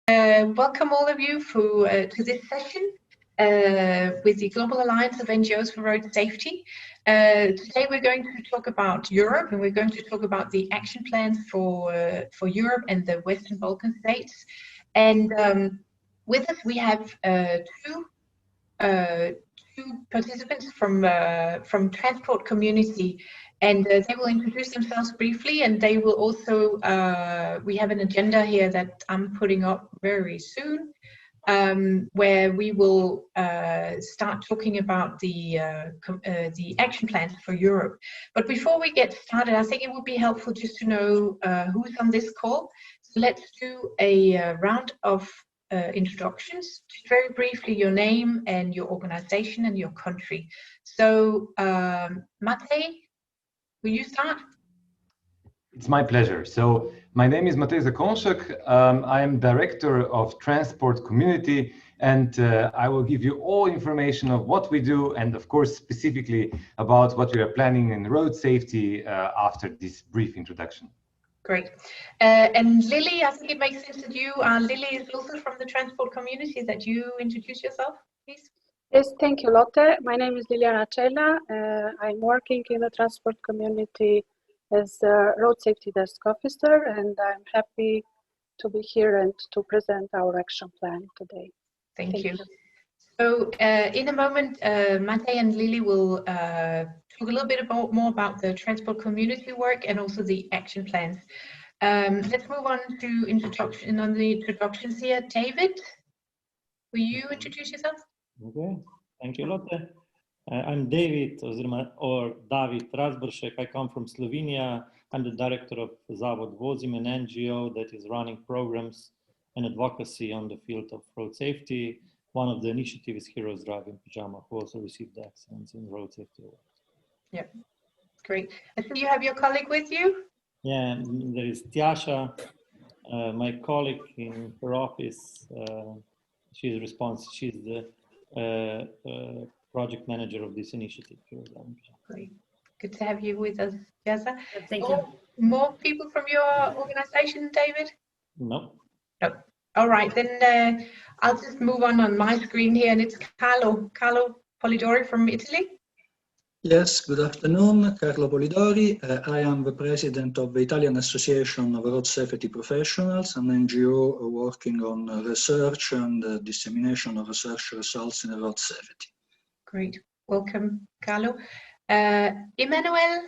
Welcome all of you to this session with the Global Alliance of NGOs for Road Safety. Today we're going to talk about Europe, and we're going to talk about the action plans for Europe and the Western Balkan states. And with us we have two participants from transport community, and they will introduce themselves briefly, and they will also we have an agenda here that I'm putting up very soon, where we will start talking about the action plans for Europe. But before we get started, I think it would be helpful just to know who's on this call. So let's do a round of introductions. Just very briefly, your name and your organization and your country. So Matej, will you start? It's my pleasure. So my name is Matej Zakonjcek. I am Director of Transport Community, and I will give you all information of what we do, and of course specifically about what we are planning in road safety after this brief introduction. Great. And Lily, I think it makes sense that you, Lily is also from the transport community, that you introduce yourself, please. Yes, thank you, Lotte. My name is Liljana Cela. I'm working in the transport community as a road safety desk officer, and I'm happy to be here and to present our action plan today. Thank you. So in a moment, Matej and Lily will talk a little bit more about the transport community work and also the action plans. Let's move on to the introductions here. David, will you introduce yourself? Okay, thank you, Lotte. I'm David, or David Razboršek. I come from Slovenia. I'm the director of Zavod Vozim, an NGO that is running programs and advocacy on the field of road safety. One of the initiatives is Heroes Drive in Pyjama, who also received the Excellence in Road Safety Award. Yeah, great. I see you have your colleague with you. Yeah, there is Tjasa, my colleague in her office. She's the project manager of this initiative. Great. Good to have you with us, Tjasa. Thank you. More people from your organization, David? No. No. All right, then I'll just move on my screen here, and it's Carlo Polidori from Italy. Yes, good afternoon, Carlo Polidori. I am the president of the Italian Association of Road Safety Professionals, an NGO working on research and dissemination of research results in road safety. Great, welcome, Carlo. Emmanuel,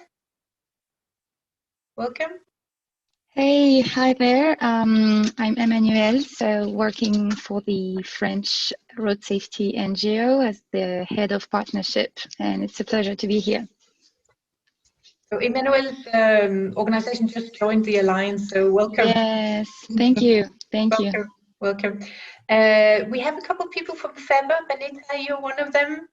welcome. Hey, hi there. I'm Emmanuel, so working for the French Road Safety NGO as the head of partnership, and it's a pleasure to be here. So Emmanuel's organization just joined the Alliance, so welcome. Yes, thank you. Thank you. Welcome. We have a couple of people from FEBA. Benita, you're one of them.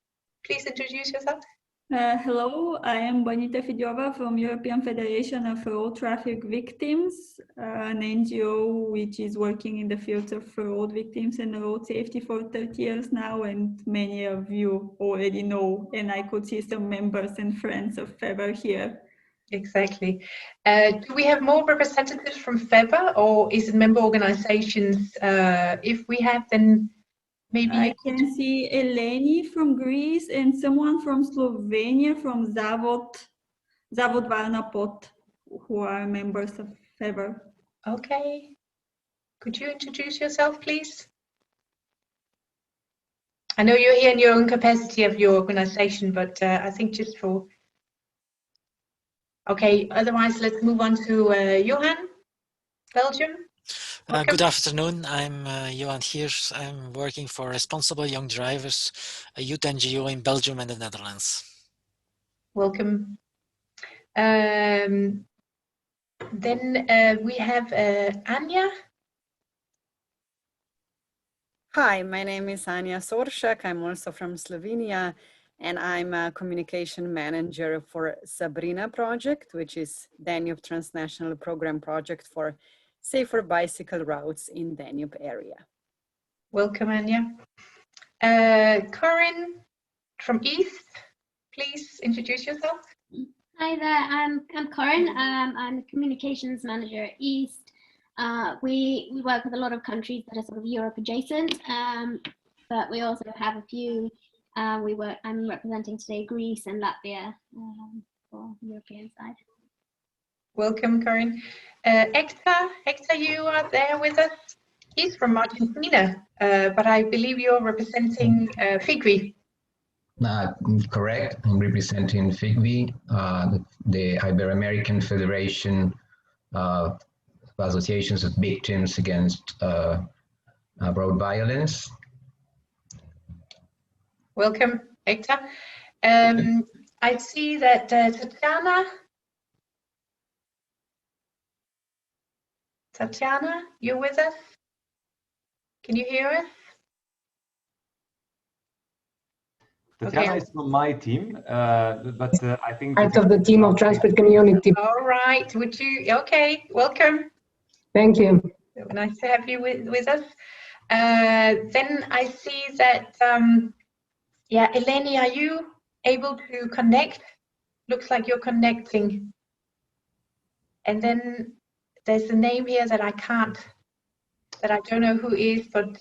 Please introduce yourself. Hello, I am Bonita Fidiova from European Federation of Road Traffic Victims, an NGO which is working in the fields of road victims and road safety for 30 years now, and many of you already know, and I could see some members and friends of FEBA here. Exactly. Do we have more representatives from FEBA, or is it member organizations? If we have, then maybe I can see Eleni from Greece and someone from Slovenia, from Zavod Varna Pot, who are members of FEBA. Okay. Could you introduce yourself, please? I know you're here in your own capacity of your organization, but I think just for... Okay, otherwise let's move on to Johan, Belgium. Good afternoon, I'm Johan Heers. I'm working for Responsible Young Drivers, a youth NGO in Belgium and the Netherlands. Welcome. Then we have Anja. Hi, my name is Anja Soršak. I'm also from Slovenia, and I'm a communication manager for Sabrina project, which is Danube transnational program project for safer bicycle routes in Danube area. Welcome, Anja. Corinne from East, please introduce yourself. Hi there, I'm Corinne. I'm the communications manager at East. We work with a lot of countries that are sort of Europe adjacent, but we also have a few. I'm representing today Greece and Latvia for the European side. Welcome, Karin. Hector, you are there with us. He's from Argentina, but I believe you're representing FIGRI. Correct. I'm representing FIGRI, the Ibero-American Federation of Associations of Victims Against Road Violence. Welcome, Hector. I see that Tatiana, you're with us? Can you hear us? Tatiana is from my team, but I think part of the team of Transport Community. All right, would you? Okay, welcome. Thank you. Nice to have you with us. Then I see that, yeah, Eleni, are you able to connect? Looks like you're connecting. And then there's a name here that I don't know who is, but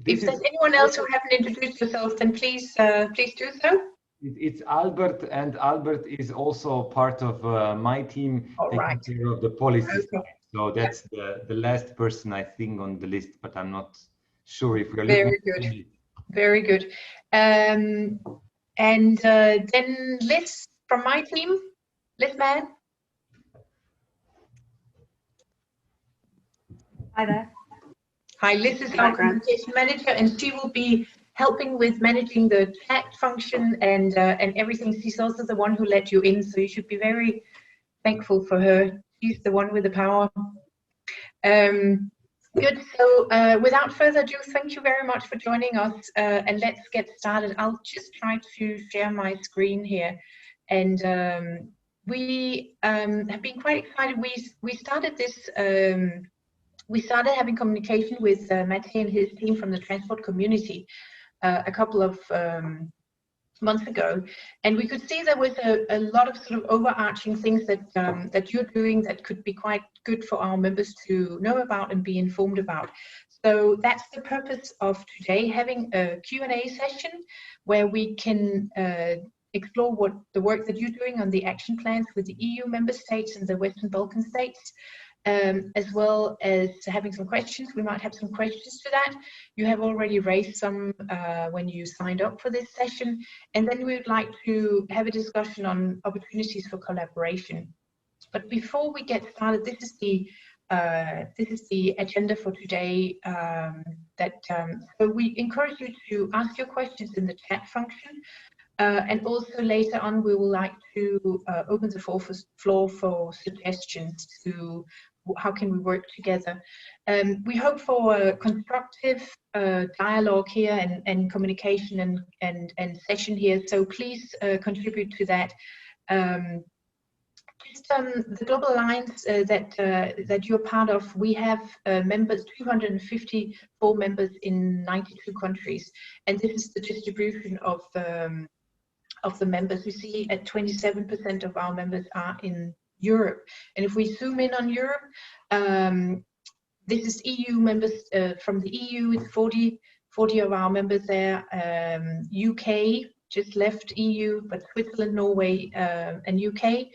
if there's anyone else who haven't introduced yourself, then please do so. It's Albert, and Albert is also part of my team taking care of the policy side. So that's the last person I think on the list, but I'm not sure if we're looking. Very good. Very good. And then Liz from my team, Liz Mann. Hi there. Hi, Liz is our communication manager, and she will be helping with managing the chat function and everything. She's also the one who let you in, so you should be very thankful for her. She's the one with the power. Good. So without further ado, thank you very much for joining us, and let's get started. I'll just try to share my screen here, and we have been quite excited. We started this. We started having communication with Matej and his team from the transport community a couple of months ago, and we could see there was a lot of sort of overarching things that that you're doing that could be quite good for our members to know about and be informed about. So that's the purpose of today, having a Q&A session where we can explore what the work that you're doing on the action plans with the EU member states and the Western Balkan states. As well as having some questions. We might have some questions to that. You have already raised some when you signed up for this session. And then we would like to have a discussion on opportunities for collaboration. But before we get started, this is the agenda for today. So we encourage you to ask your questions in the chat function. And also later on, we would like to open the floor for suggestions to how can we work together. We hope for a constructive dialogue here and communication and session here. So please contribute to that. The Global Alliance that you're part of, we have members, 254 members in 92 countries, and this is the distribution of the members. We see at 27% of our members are in Europe. And if we zoom in on Europe, this is EU members from the EU, it's 40 of our members there. UK just left EU, but Switzerland, Norway, and UK,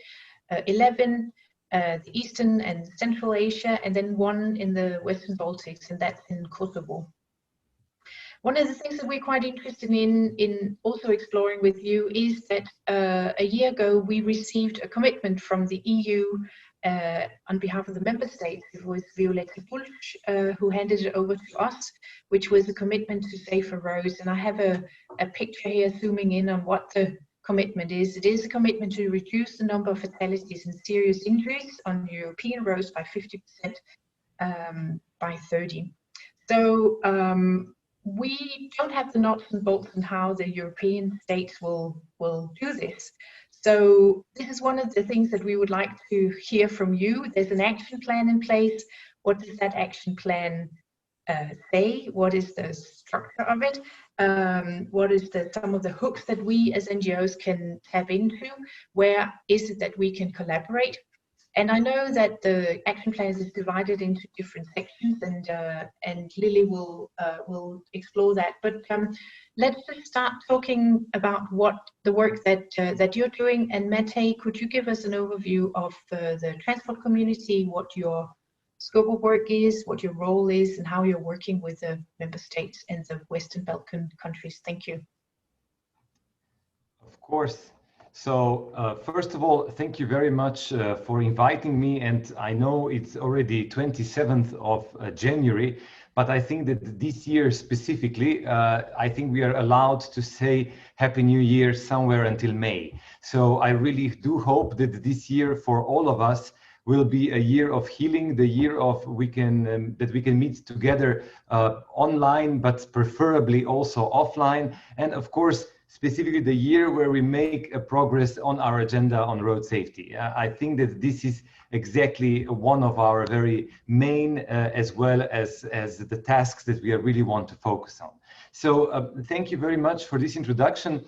11, the Eastern and Central Asia, and then 1 in the Western Baltics, and that's in Kosovo. One of the things that we're quite interested in also exploring with you is that a year ago we received a commitment from the EU on behalf of the member states. It was Violeta Bulc who handed it over to us, which was a commitment to safer roads. And I have a picture here zooming in on what the commitment is. It is a commitment to reduce the number of fatalities and serious injuries on European roads by 50% by 30. So we don't have the nuts and bolts on how the European states will do this. So this is one of the things that we would like to hear from you. There's an action plan in place. What does that action plan say? What is the structure of it? What is some of the hooks that we as NGOs can tap into? Where is it that we can collaborate? And I know that the action plan is divided into different sections, and Lily will explore that. But let's just start talking about what the work that you're doing. And Matej, could you give us an overview of the transport community, what your scope of work is, what your role is, and how you're working with the member states and the Western Balkan countries? Thank you. Of course. So first of all, thank you very much for inviting me. And I know it's already 27th of January, but I think that this year specifically, I think we are allowed to say Happy New Year somewhere until May. So I really do hope that this year for all of us will be a year of healing, the year of that we can meet together online, but preferably also offline. And of course, specifically the year where we make a progress on our agenda on road safety. I think that this is exactly one of our very main as well as the tasks that we really want to focus on. So thank you very much for this introduction.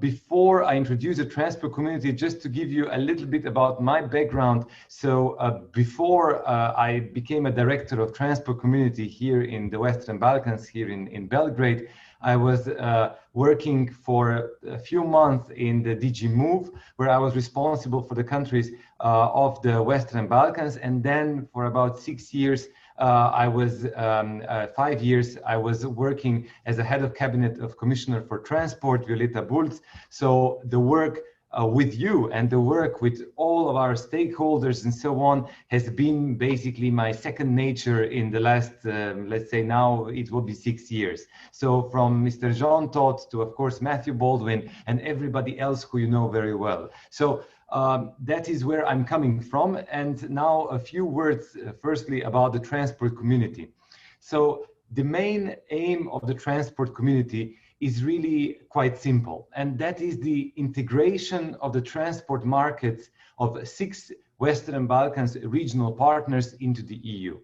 Before I introduce the transport community, just to give you a little bit about my background. So before I became a director of transport community here in the Western Balkans, here in Belgrade, I was working for a few months in the DG Move, where I was responsible for the countries of the Western Balkans. And then for about 6 years, 5 years, I was working as a head of cabinet of Commissioner for Transport, Violeta Bulc. So the work with you and the work with all of our stakeholders and so on has been basically my second nature in the last, let's say now it will be 6 years. So from Mr. Jean Todt to, of course, Matthew Baldwin and everybody else who you know very well. So that is where I'm coming from. And now a few words, firstly, about the transport community. So the main aim of the transport community is really quite simple, and that is the integration of the transport markets of 6 Western Balkans regional partners into the EU.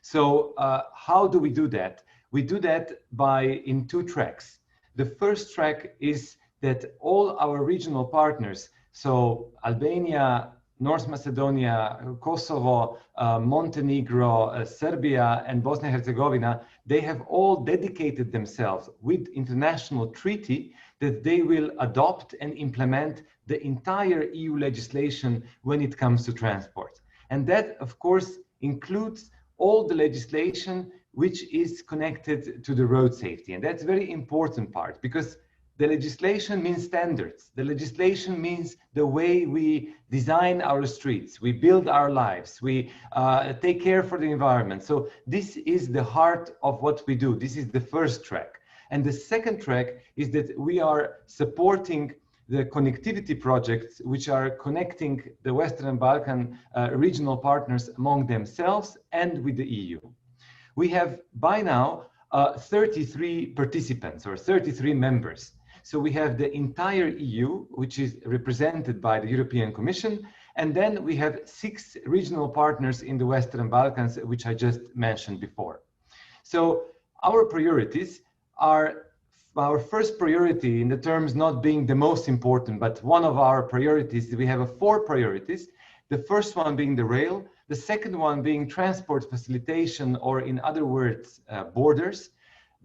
So how do we do that? We do that in 2 tracks. The first track is that all our regional partners, so Albania, North Macedonia, Kosovo, Montenegro, Serbia, and Bosnia and Herzegovina, they have all dedicated themselves with international treaty that they will adopt and implement the entire EU legislation when it comes to transport. And that, of course, includes all the legislation which is connected to the road safety. And that's a very important part, because the legislation means standards. The legislation means the way we design our streets, we build our lives, we take care for the environment. So this is the heart of what we do. This is the first track. And the second track is that we are supporting the connectivity projects which are connecting the Western Balkan regional partners among themselves and with the EU. We have by now 33 participants or 33 members. So we have the entire EU, which is represented by the European Commission, and then we have 6 regional partners in the Western Balkans, which I just mentioned before. So our priorities are, our first priority in the terms not being the most important, but one of our priorities, we have 4 priorities. The first one being the rail, the second one being transport facilitation, or in other words, borders.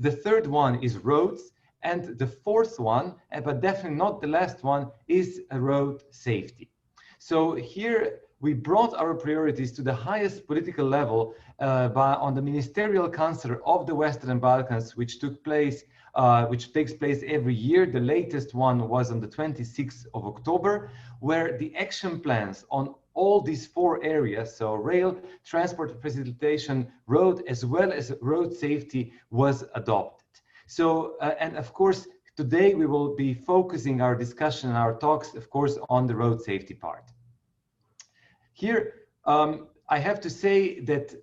The third one is roads. And the fourth one, but definitely not the last one, is road safety. So here we brought our priorities to the highest political level on the Ministerial Council of the Western Balkans, which takes place every year. The latest one was on the 26th of October, where the action plans on all these 4 areas, so rail, transport facilitation, road, as well as road safety, was adopted. So, and of course, today we will be focusing our discussion, our talks, of course, on the road safety part. Here, I have to say that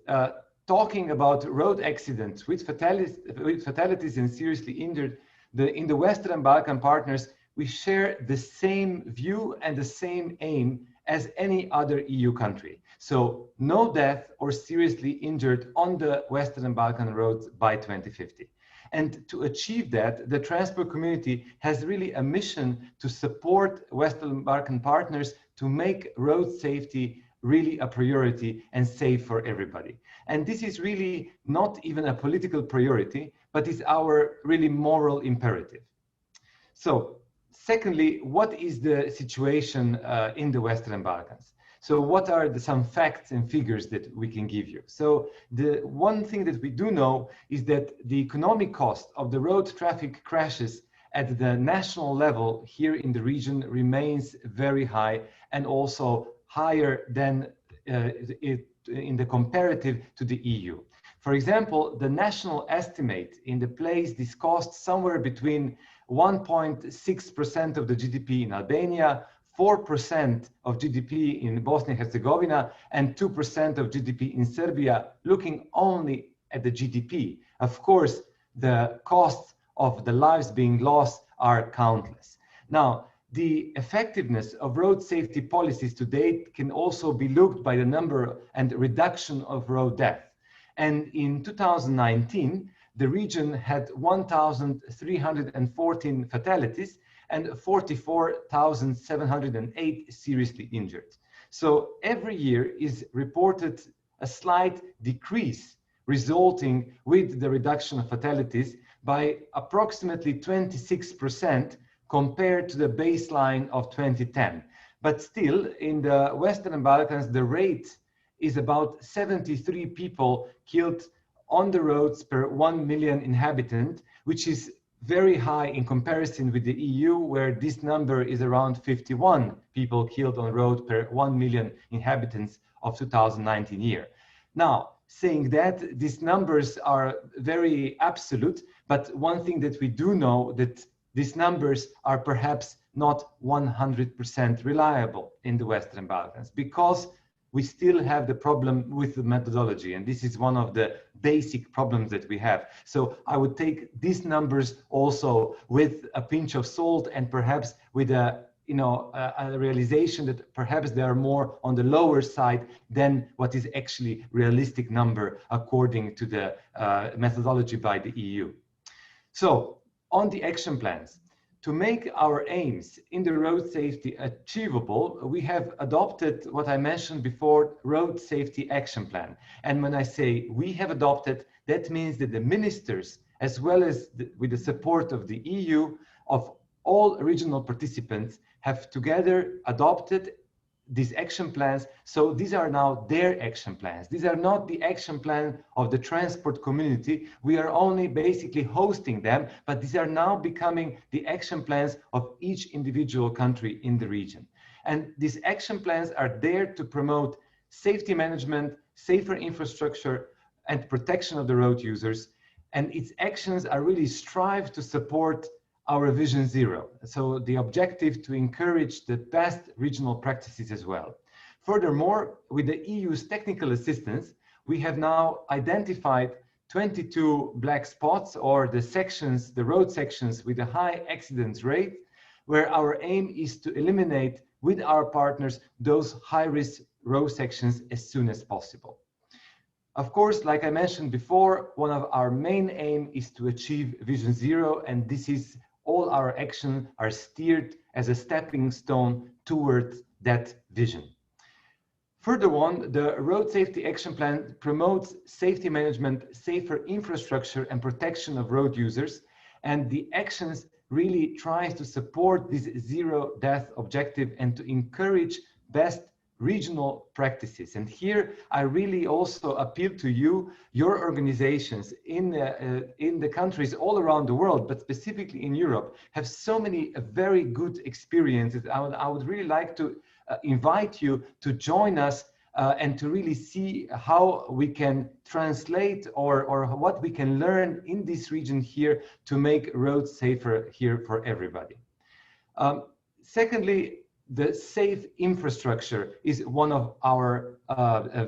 talking about road accidents with fatalities and seriously injured, in the Western Balkan partners, we share the same view and the same aim as any other EU country. So no death or seriously injured on the Western Balkan roads by 2050. And to achieve that, the transport community has really a mission to support Western Balkan partners to make road safety really a priority and safe for everybody. And this is really not even a political priority, but is our really moral imperative. So secondly, what is the situation in the Western Balkans? So what are some facts and figures that we can give you? So the one thing that we do know is that the economic cost of the road traffic crashes at the national level here in the region remains very high, and also higher than in the comparative to the EU. For example, the national estimate in the place this costs somewhere between 1.6% of the GDP in Albania, 4% of GDP in Bosnia and Herzegovina, and 2% of GDP in Serbia, looking only at the GDP. Of course, the costs of the lives being lost are countless. Now, the effectiveness of road safety policies to date can also be looked by the number and reduction of road death. And in 2019, the region had 1,314 fatalities and 44,708 seriously injured. So every year is reported a slight decrease resulting with the reduction of fatalities by approximately 26% compared to the baseline of 2010. But still, in the Western Balkans, the rate is about 73 people killed on the roads per 1 million inhabitants, which is very high in comparison with the EU, where this number is around 51 people killed on road per 1 million inhabitants of 2019 year. Now, saying that, these numbers are very absolute, but one thing that we do know that these numbers are perhaps not 100% reliable in the Western Balkans, because we still have the problem with the methodology, and this is one of the basic problems that we have. So I would take these numbers also with a pinch of salt, and perhaps with a realization that perhaps they are more on the lower side than what is actually realistic number according to the methodology by the EU. So on the action plans, to make our aims in the road safety achievable, we have adopted what I mentioned before, road safety action plan. And when I say we have adopted, that means that the ministers, as well as with the support of the EU, of all regional participants, have together adopted these action plans. So these are now their action plans. These are not the action plan of the transport community. We are only basically hosting them, but these are now becoming the action plans of each individual country in the region. And these action plans are there to promote safety management, safer infrastructure, and protection of the road users. And its actions are really strive to support our Vision Zero. So the objective to encourage the best regional practices as well. Furthermore, with the EU's technical assistance, we have now identified 22 black spots, or the sections, the road sections with a high accident rate, where our aim is to eliminate with our partners those high-risk road sections as soon as possible. Of course, like I mentioned before, one of our main aim is to achieve Vision Zero, and this is all our actions are steered as a stepping stone towards that vision. Further on, the Road Safety Action Plan promotes safety management, safer infrastructure, and protection of road users. And the actions really tries to support this zero death objective and to encourage best regional practices. And here I really also appeal to you, your organizations in the countries all around the world, but specifically in Europe, have so many very good experiences. I would really like to invite you to join us and to really see how we can translate or what we can learn in this region here to make roads safer here for everybody. Secondly, the safe infrastructure is one of our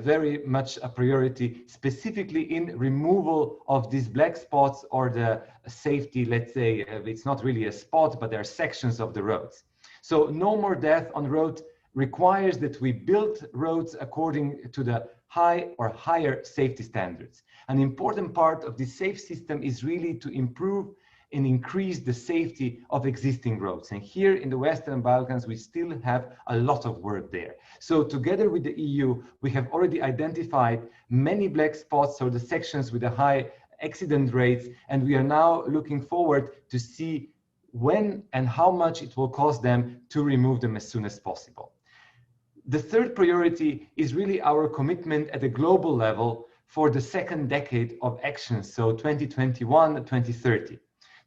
very much a priority, specifically in removal of these black spots or the safety, let's say, it's not really a spot, but there are sections of the roads. So no more death on road requires that we build roads according to the high or higher safety standards. An important part of the safe system is really to improve and increase the safety of existing roads. And here in the Western Balkans, we still have a lot of work there. So together with the EU, we have already identified many black spots, or the sections with the high accident rates, and we are now looking forward to see when and how much it will cost them to remove them as soon as possible. The third priority is really our commitment at a global level for the second decade of action, so 2021-2030.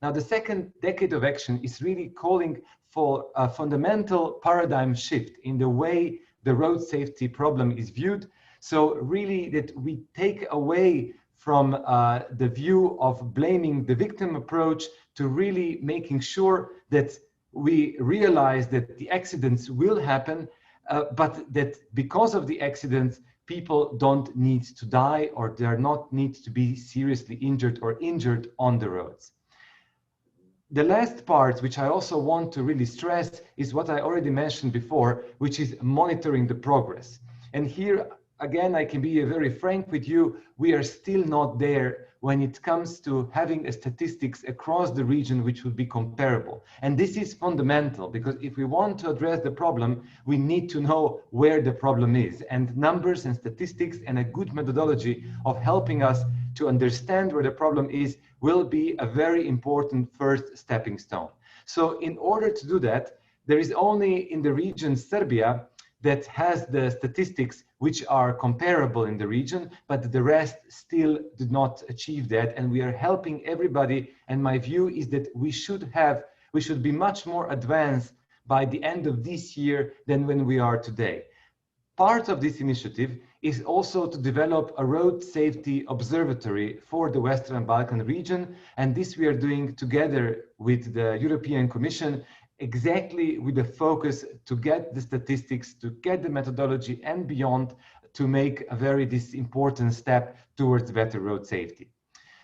Now, the second decade of action is really calling for a fundamental paradigm shift in the way the road safety problem is viewed. So really that we take away from the view of blaming the victim approach to really making sure that we realize that the accidents will happen, but that because of the accidents, people don't need to die, or they are not need to be seriously injured or injured on the roads. The last part, which I also want to really stress, is what I already mentioned before, which is monitoring the progress. And here, again, I can be very frank with you, we are still not there when it comes to having a statistics across the region which would be comparable. And this is fundamental, because if we want to address the problem, we need to know where the problem is. And numbers and statistics and a good methodology of helping us to understand where the problem is will be a very important first stepping stone. So in order to do that, there is only in the region Serbia that has the statistics which are comparable in the region, but the rest still did not achieve that. And we are helping everybody. And my view is that we should be much more advanced by the end of this year than when we are today. Part of this initiative is also to develop a road safety observatory for the Western Balkan region. And this we are doing together with the European Commission, exactly with the focus to get the statistics, to get the methodology and beyond, to make this important step towards better road safety.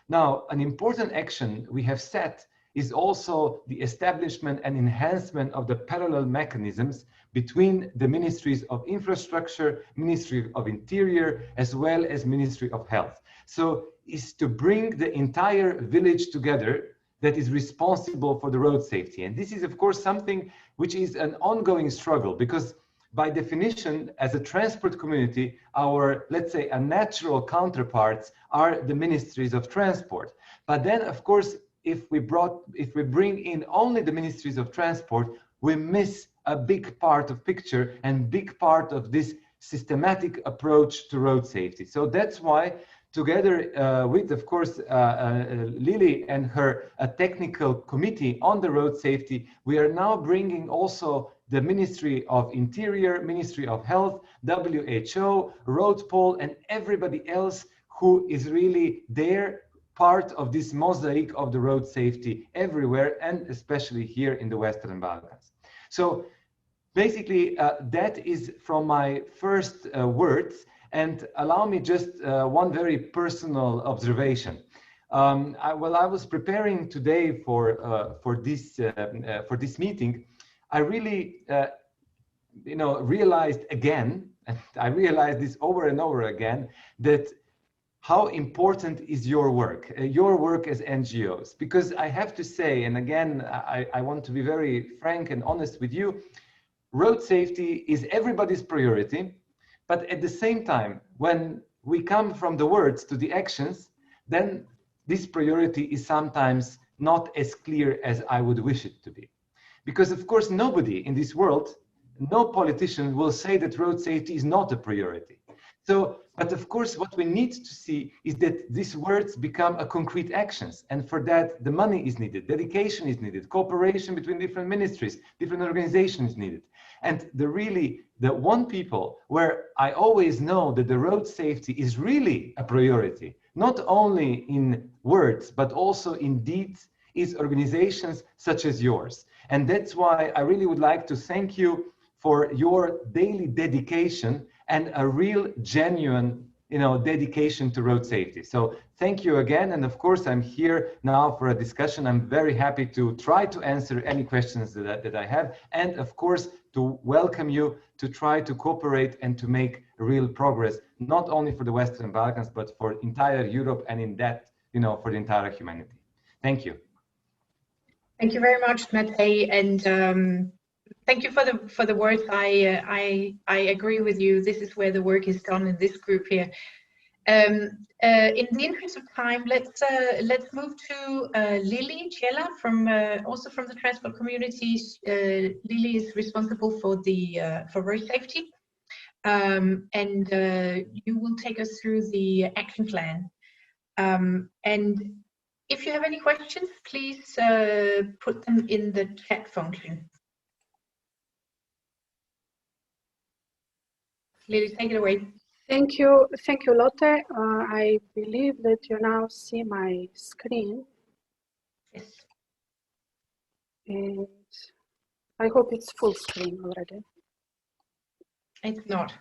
Now, an important action we have set is also the establishment and enhancement of the parallel mechanisms between the Ministries of Infrastructure, Ministry of Interior, as well as Ministry of Health. So is to bring the entire village together that is responsible for the road safety. And this is, of course, something which is an ongoing struggle, because by definition, as a transport community, our, let's say, a natural counterparts are the ministries of transport. But then, of course, if we bring in only the ministries of transport, we miss a big part of picture and big part of this systematic approach to road safety. So that's why, together with, of course, Lily and her technical committee on the road safety, we are now bringing also the Ministry of Interior, Ministry of Health, WHO, Roadpol, and everybody else who is really there, part of this mosaic of the road safety everywhere, and especially here in the Western Balkans. So basically, that is from my first words. And allow me just one very personal observation. While I was preparing today for this meeting, I really realized again, and I realized this over and over again, that how important is your work as NGOs. Because I have to say, and again, I want to be very frank and honest with you, road safety is everybody's priority. But at the same time, when we come from the words to the actions, then this priority is sometimes not as clear as I would wish it to be. Because of course, nobody in this world, no politician will say that road safety is not a priority. So, but of course, what we need to see is that these words become a concrete actions. And for that, the money is needed, dedication is needed, cooperation between different ministries, different organizations is needed. And the one people where I always know that the road safety is really a priority, not only in words, but also in deeds, is organizations such as yours. And that's why I really would like to thank you for your daily dedication and a real genuine dedication to road safety. So thank you again. And of course, I'm here now for a discussion. I'm very happy to try to answer any questions that I have. And of course, to welcome you to try to cooperate and to make real progress, not only for the Western Balkans, but for entire Europe and in that, for the entire humanity. Thank you. Thank you very much, Matej, and thank you for the words. I agree with you. This is where the work is done in this group here. In the interest of time, let's move to Lily Cela from also from the transport communities. Lily is responsible for the for road safety, and you will take us through the action plan. And if you have any questions, please put them in the chat function. Lily, take it away. Thank you, Lotte. I believe that you now see my screen. Yes. And I hope it's full screen already. It's not.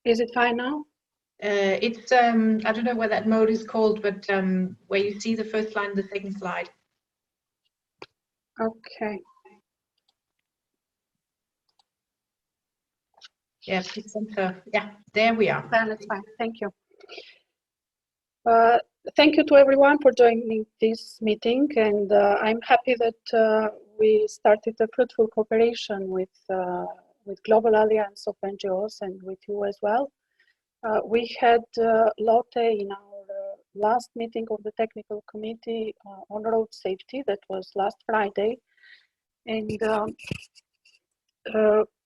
Is it fine now? It's I don't know what that mode is called, but where you see the first line, the second slide. Okay. Yeah, please enter. Yeah, there we are. Then it's fine. Thank you. Thank you to everyone for joining this meeting, and I'm happy that we started a fruitful cooperation with Global Alliance of NGOs and with you as well. We had Lotte in our last meeting of the technical committee on road safety. That was last Friday, and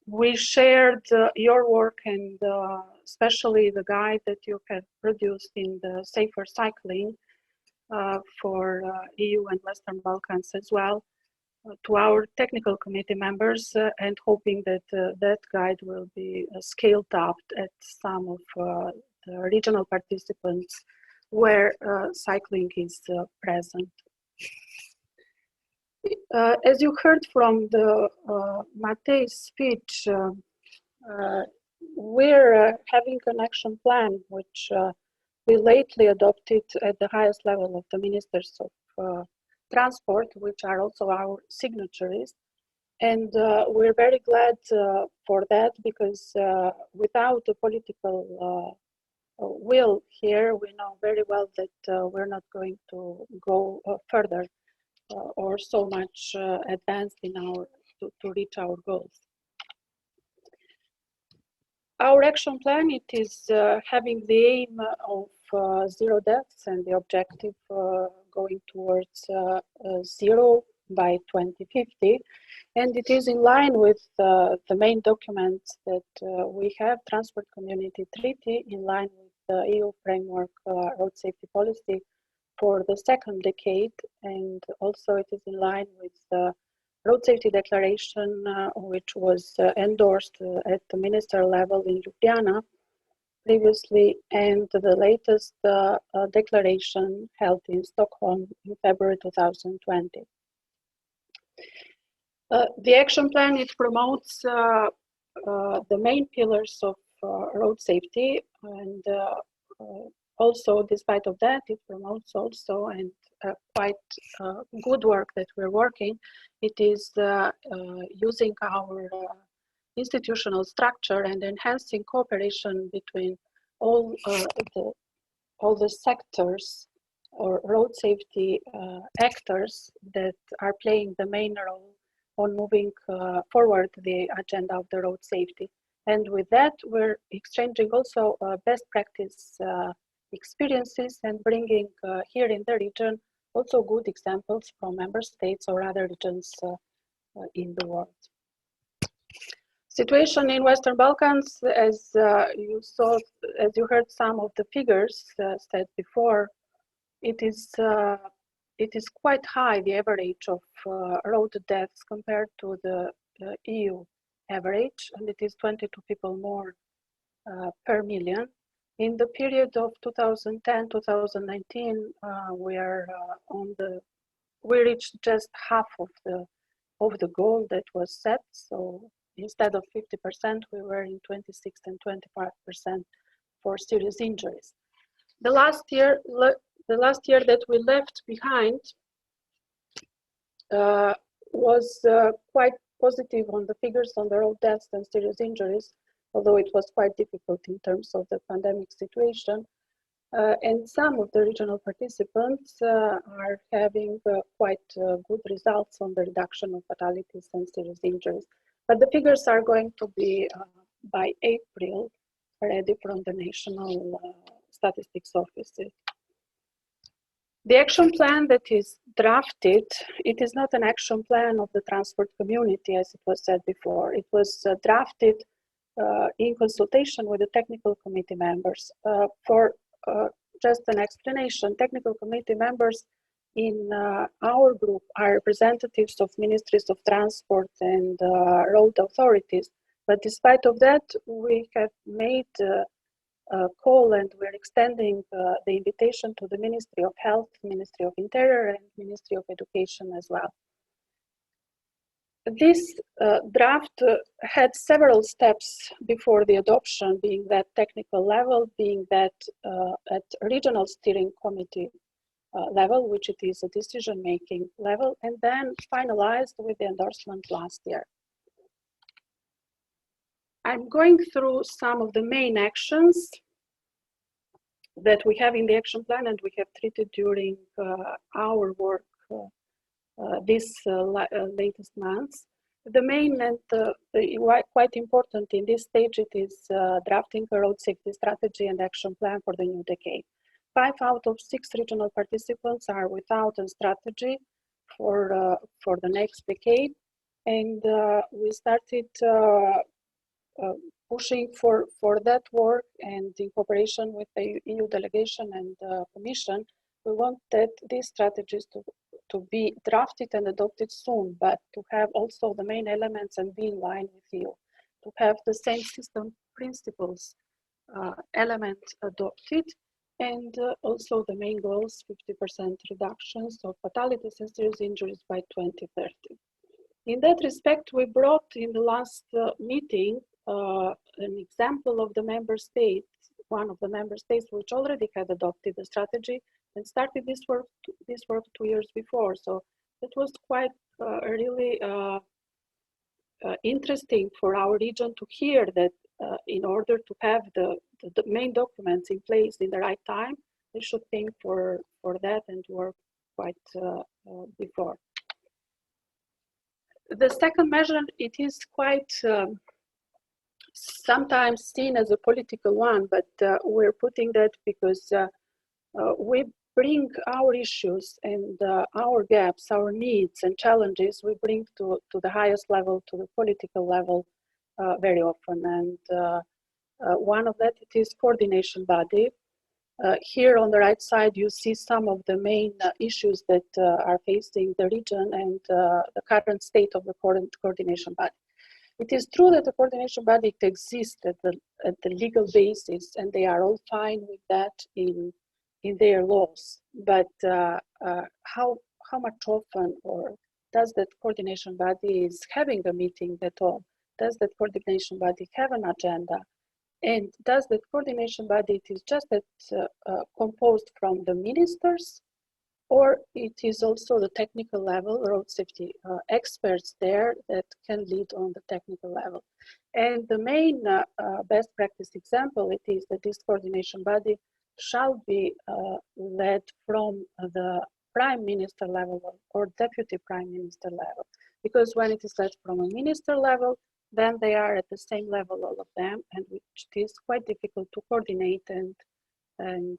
we shared your work and especially the guide that you had produced in the safer cycling for EU and Western Balkans as well to our technical committee members, and hoping that that guide will be scaled up at some of the regional participants where cycling is present. As you heard from the Matej's speech, we're having an action plan which we lately adopted at the highest level of the ministers of transport, which are also our signatories. And we're very glad for that, because without the political will here, we know very well that we're not going to go further or so much advanced in our to reach our goals. Our action plan, it is having the aim of 0 deaths and the objective going towards 0 by 2050. And it is in line with the main documents that we have, Transport Community Treaty, in line with the EU Framework Road Safety Policy for the second decade. And also it is in line with the Road Safety Declaration, which was endorsed at the minister level in Liljana previously, and the latest declaration held in Stockholm in February 2020. The action plan, it promotes the main pillars of road safety, and also, despite of that, it promotes also, and quite good work that we're working, it is using our institutional structure and enhancing cooperation between all the sectors or road safety actors that are playing the main role on moving forward the agenda of the road safety. And with that, we're exchanging also best practice experiences and bringing here in the region also good examples from member states or other regions in the world. Situation in Western Balkans, as you saw, as you heard some of the figures said before, it is quite high, the average of road deaths compared to the EU average, and it is 22 people more per million. In the period of 2010-2019, we reached just half of the goal that was set. So instead of 50%, we were in 26 and 25% for serious injuries. The last year that we left behind was quite positive on the figures on the road deaths and serious injuries. although it was quite difficult in terms of the pandemic situation. And some of the regional participants are having quite good results on the reduction of fatalities and serious injuries. But the figures are going to be by April ready from the national statistics offices. The action plan that is drafted, it is not an action plan of the transport community, as it was said before. It was drafted in consultation with the technical committee members. For just an explanation, technical committee members in our group are representatives of ministries of transport and road authorities. But despite of that, we have made a call and we're extending the invitation to the Ministry of Health, Ministry of Interior, and Ministry of Education as well. This draft had several steps before the adoption, being that technical level, being that at regional steering committee level, which it is a decision-making level, and then finalized with the endorsement last year. I'm going through some of the main actions that we have in the action plan and we have treated during our work this latest months. The main and quite important in this stage, it is drafting a road safety strategy and action plan for the new decade. 5 out of 6 regional participants are without a strategy for the next decade, and we started pushing for that work, and in cooperation with the EU delegation and Commission, we want that these strategies to be drafted and adopted soon, but to have also the main elements and be in line with you, to have the same system principles element adopted, and also the main goals, 50% reductions of fatalities and serious injuries by 2030. In that respect, we brought in the last meeting an example of the member states, one of the member states which already had adopted the strategy and started this work 2 years before. So it was quite really interesting for our region to hear that in order to have the main documents in place in the right time, they should think for that and work quite before. The second measure, it is quite sometimes seen as a political one, but we're putting that because we bring our issues and our gaps, our needs and challenges, we bring to the highest level, to the political level very often. And one of that, it is coordination body. Here on the right side, you see some of the main issues that are facing the region and the current state of the coordination body. It is true that the coordination body exists at the legal basis, and they are all fine with that in their laws. But how much often, or does that coordination body is having a meeting at all? Does that coordination body have an agenda? And does that coordination body, it is just that composed from the ministers, or it is also the technical level, road safety experts there that can lead on the technical level. And the main best practice example, it is that this coordination body shall be led from the prime minister level or deputy prime minister level. Because when it is led from a minister level, then they are at the same level, all of them, and which is quite difficult to coordinate and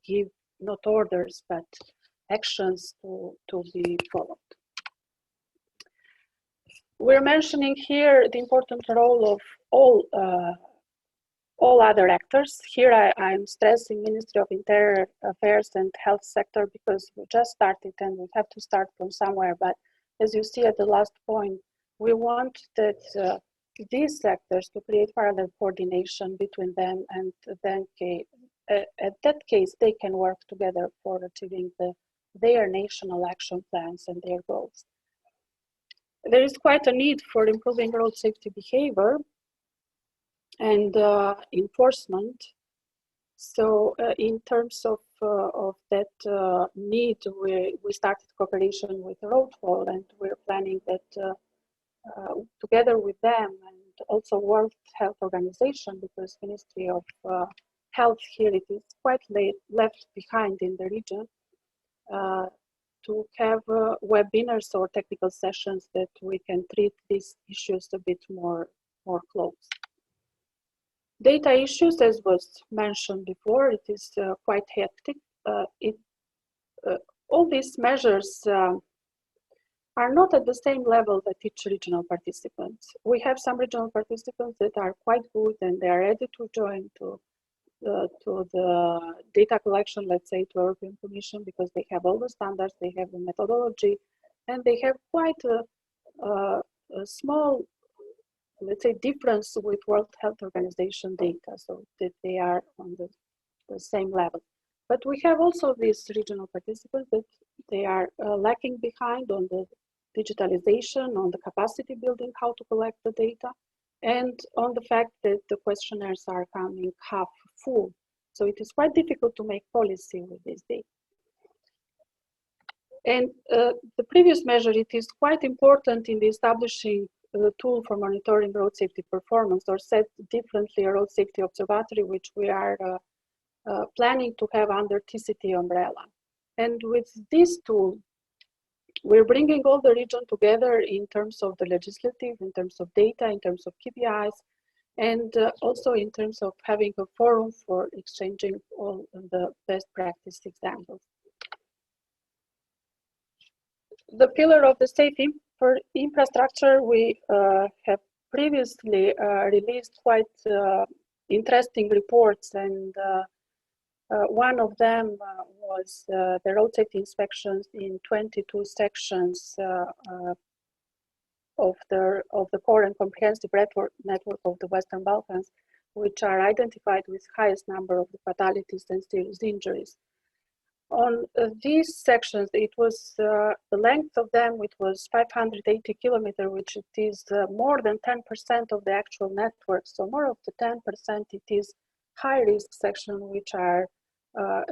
give not orders, but actions to be followed. We're mentioning here the important role of all other actors. Here I'm stressing Ministry of Interior Affairs and Health sector because we just started and we have to start from somewhere. But as you see at the last point, we want that these sectors to create parallel coordination between them, and then at that case they can work together for achieving their national action plans and their goals. There is quite a need for improving road safety behavior and enforcement. So in terms of that need, we started cooperation with Roadfall, and we're planning that together with them and also World Health Organization, because Ministry of Health here, it is quite left behind in the region, to have webinars or technical sessions that we can treat these issues a bit more close. Data issues, as was mentioned before, it is quite hectic. All these measures are not at the same level that each regional participants. We have some regional participants that are quite good and they are ready to join to the data collection, let's say, to European Commission, because they have all the standards, they have the methodology, and they have quite a small, let's say, difference with World Health Organization data, so that they are on the same level. But we have also these regional participants that they are lacking behind on the digitalization, on the capacity building, how to collect the data, and on the fact that the questionnaires are coming half full. So it is quite difficult to make policy with this data. And the previous measure, it is quite important in the establishing the tool for monitoring road safety performance, or said differently, a road safety observatory, which we are planning to have under TCT umbrella. And with this tool, we're bringing all the region together in terms of the legislative, in terms of data, in terms of KPIs, and also in terms of having a forum for exchanging all the best practice examples. The pillar of the safe infrastructure, we have previously released quite interesting reports, and one of them was the road safety inspections in 22 sections of the core and comprehensive network of the Western Balkans, which are identified with highest number of the fatalities and serious injuries. On these sections, it was the length of them, it was 580 kilometers, which it is more than 10% of the actual network. So more of the 10%, it is high risk section, which are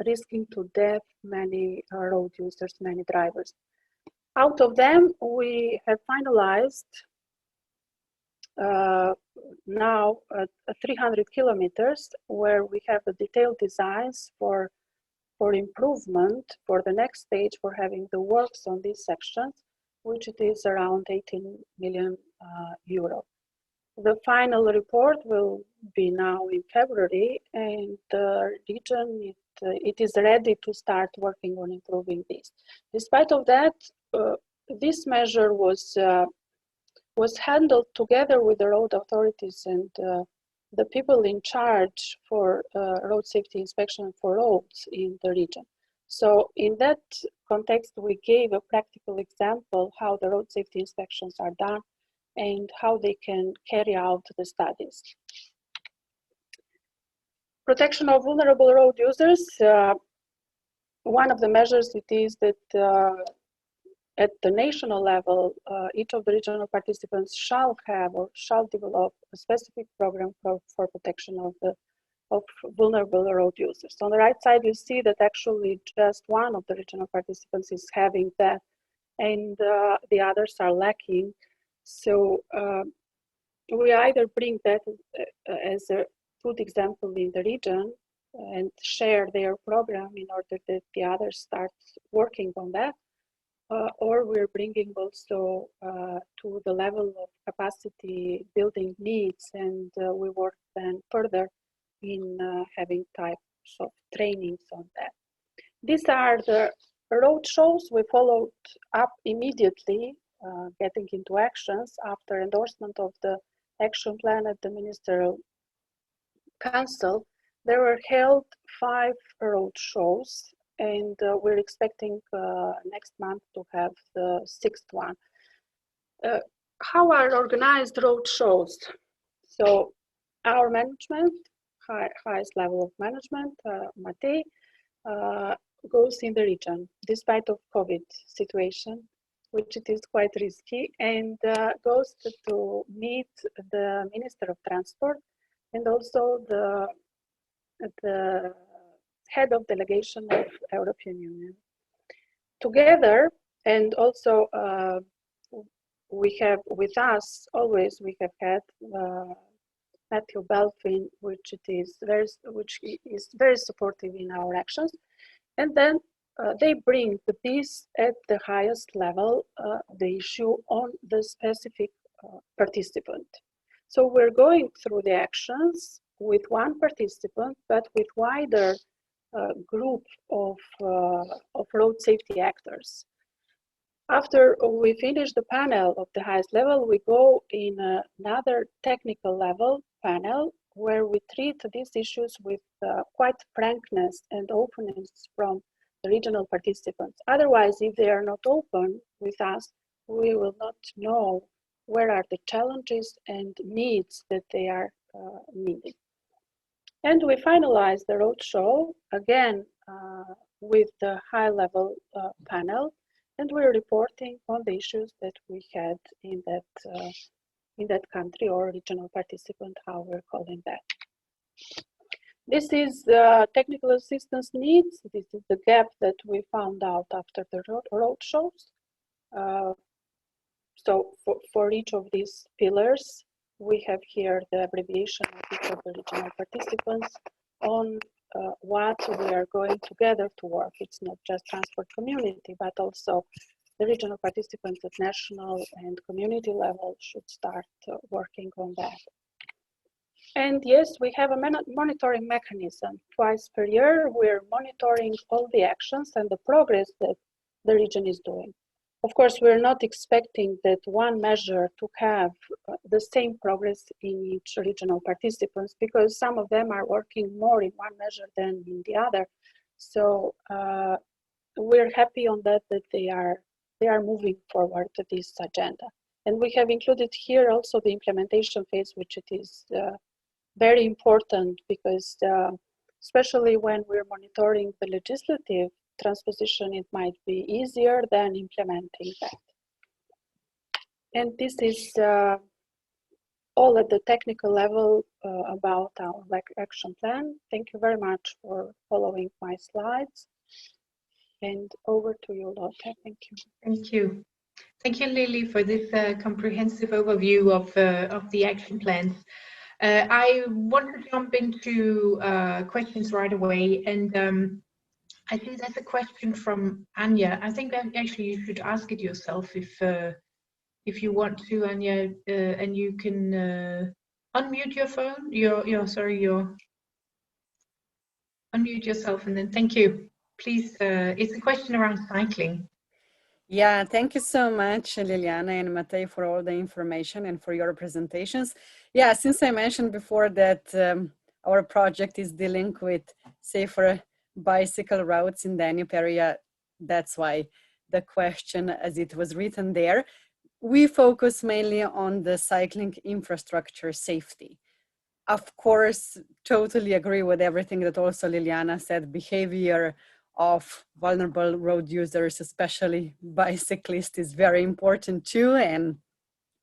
risking to death many road users, many drivers. Out of them, we have finalized now 300 kilometers, where we have the detailed designs for improvement for the next stage, for having the works on these sections, which it is around 18 million euro. The final report will be now in February, and the region, it is ready to start working on improving this. Despite of that, this measure was handled together with the road authorities and the people in charge for road safety inspection for roads in the region. So in that context, we gave a practical example how the road safety inspections are done and how they can carry out the studies. Protection of vulnerable road users. One of the measures it is that at the national level, each of the regional participants shall have or shall develop a specific program for protection of vulnerable road users. On the right side, you see that actually just one of the regional participants is having that, and the others are lacking. So we either bring that as a good example in the region and share their program in order that the others start working on that, or we're bringing also to the level of capacity building needs, and we work then further in having types of trainings on that. These are the road shows. We followed up immediately, getting into actions after endorsement of the action plan at the Ministerial Council. There were held 5 road shows, and we're expecting next month to have the 6th one. How are organized road shows? So our management, highest level of management, Matej, goes in the region, despite of COVID situation, which it is quite risky, and goes to meet the Minister of Transport and also the head of delegation of European Union. Together, and also we have with us always, we have had Matthew Belfin, which is very supportive in our actions. And then they bring this at the highest level, the issue on the specific participant. So we're going through the actions with one participant, but with wider group of road safety actors. After we finish the panel of the highest level, we go in another technical level panel where we treat these issues with quite frankness and openness from the regional participants. Otherwise, if they are not open with us, we will not know where are the challenges and needs that they are needing. And we finalize the roadshow again with the high-level panel, and we're reporting on the issues that we had in that country or regional participant, how we're calling that. This is technical assistance needs. This is the gap that we found out after the roadshows. So for each of these pillars, we have here the abbreviation of each of the regional participants on what we are going together to work. It's not just transport community, but also the regional participants at national and community level should start working on that. And yes, we have a monitoring mechanism. Twice per year, we're monitoring all the actions and the progress that the region is doing. Of course, we're not expecting that one measure to have the same progress in each regional participants, because some of them are working more in one measure than in the other. So we're happy on that they are moving forward to this agenda. And we have included here also the implementation phase, which it is very important because especially when we're monitoring the legislative transposition, it might be easier than implementing that. And this is all at the technical level about our action plan. Thank you very much for following my slides. And over to you, Lotte. Thank you. Thank you. Thank you, Lily, for this comprehensive overview of the action plans. I want to jump into questions right away, and I think there's a question from Anya. I think that actually you should ask it yourself if you want to, Anya, and you can unmute your phone. Unmute yourself, and then thank you. Please, it's a question around cycling. Yeah, thank you so much, Liljana and Matej, for all the information and for your presentations. Yeah, since I mentioned before that our project is dealing with safer bicycle routes in the Danube area, that's why the question as it was written there. We focus mainly on the cycling infrastructure safety. Of course, totally agree with everything that also Liljana said, behavior of vulnerable road users, especially bicyclists, is very important too. And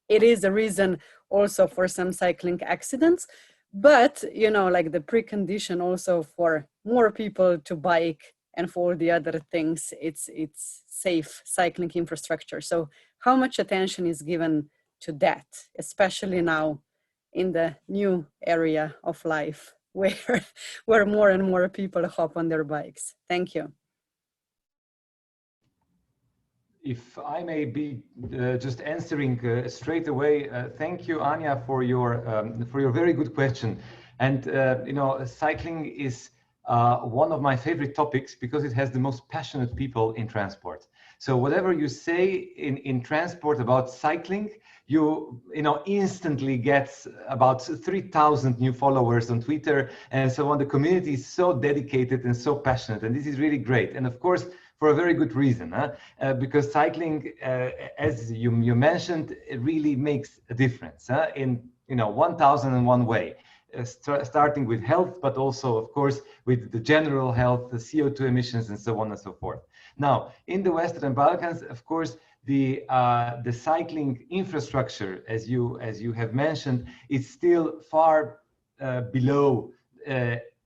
it is a reason also for some cycling accidents. But, you know, like the precondition also for more people to bike and for the other things, it's safe cycling infrastructure. So how much attention is given to that, especially now in the new area of life where more and more people hop on their bikes? Thank you. If I may be just answering straight away, thank you, Anya, for your very good question. And you know, cycling is one of my favorite topics because it has the most passionate people in transport. So whatever you say in transport about cycling, you know instantly gets about 3,000 new followers on Twitter, and so on. The community is so dedicated and so passionate, and this is really great. And of course, for a very good reason, because cycling, as you mentioned, it really makes a difference in 1,001 way. Starting with health, but also, of course, with the general health, the CO2 emissions, and so on and so forth. Now, in the Western Balkans, of course, the cycling infrastructure, as you have mentioned, is still far below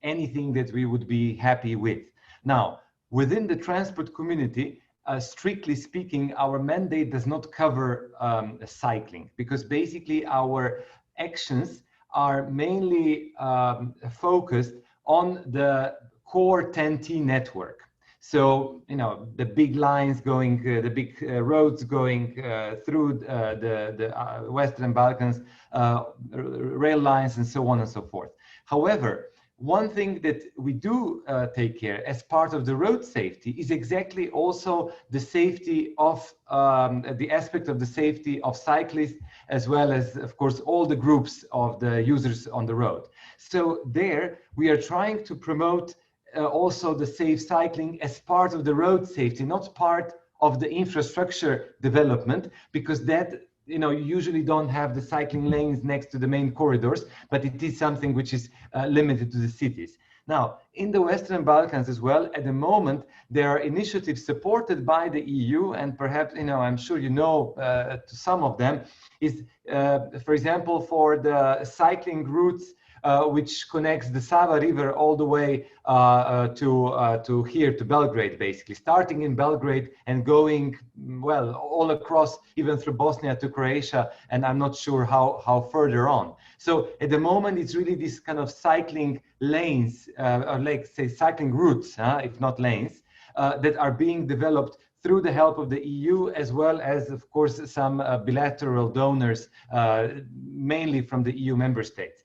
anything that we would be happy with. Now, within the transport community, strictly speaking, our mandate does not cover cycling, because basically our actions are mainly focused on the core 10T network. So, you know, the big lines going, the big roads going through the Western Balkans, rail lines and so on and so forth. However, one thing that we do take care as part of the road safety is exactly also the safety of the aspect of the safety of cyclists, as well as, of course, all the groups of the users on the road. So there we are trying to promote also the safe cycling as part of the road safety, not part of the infrastructure development, because that, you know, you usually don't have the cycling lanes next to the main corridors, but it is something which is limited to the cities. Now, in the Western Balkans as well, at the moment, there are initiatives supported by the EU, and perhaps, you know, I'm sure you know to some of them, is, for example, for the cycling routes which connects the Sava River all the way to here, to Belgrade, basically, starting in Belgrade and going, well, all across, even through Bosnia to Croatia, and I'm not sure how further on. So at the moment, it's really this kind of cycling lanes, or like, say, cycling routes, if not lanes, that are being developed through the help of the EU, as well as, of course, some bilateral donors, mainly from the EU member states.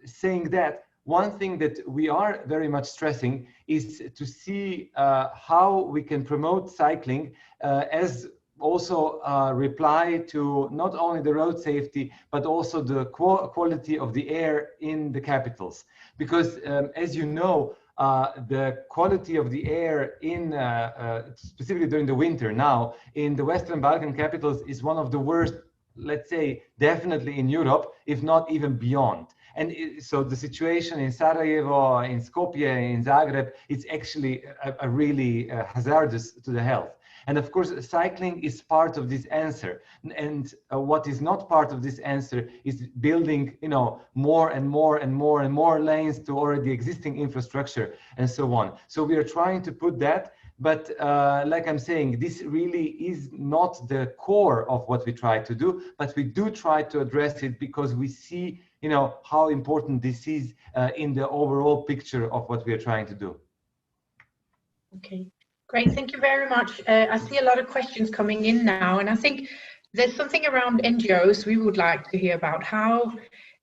Saying that, one thing that we are very much stressing is to see how we can promote cycling as also reply to not only the road safety, but also the quality of the air in the capitals. Because as you know, the quality of the air in, specifically during the winter now, in the Western Balkan capitals is one of the worst, let's say, definitely in Europe, if not even beyond. And so the situation in Sarajevo, in Skopje, in Zagreb, it's actually a really hazardous to the health. And of course, cycling is part of this answer. And what is not part of this answer is building, you know, more and more and more and more lanes to already existing infrastructure and so on. So we are trying to put that. But like I'm saying, this really is not the core of what we try to do, but we do try to address it because we see, you know, how important this is in the overall picture of what we are trying to do. Okay, great. Thank you very much. I see a lot of questions coming in now, and I think there's something around NGOs we would like to hear about. How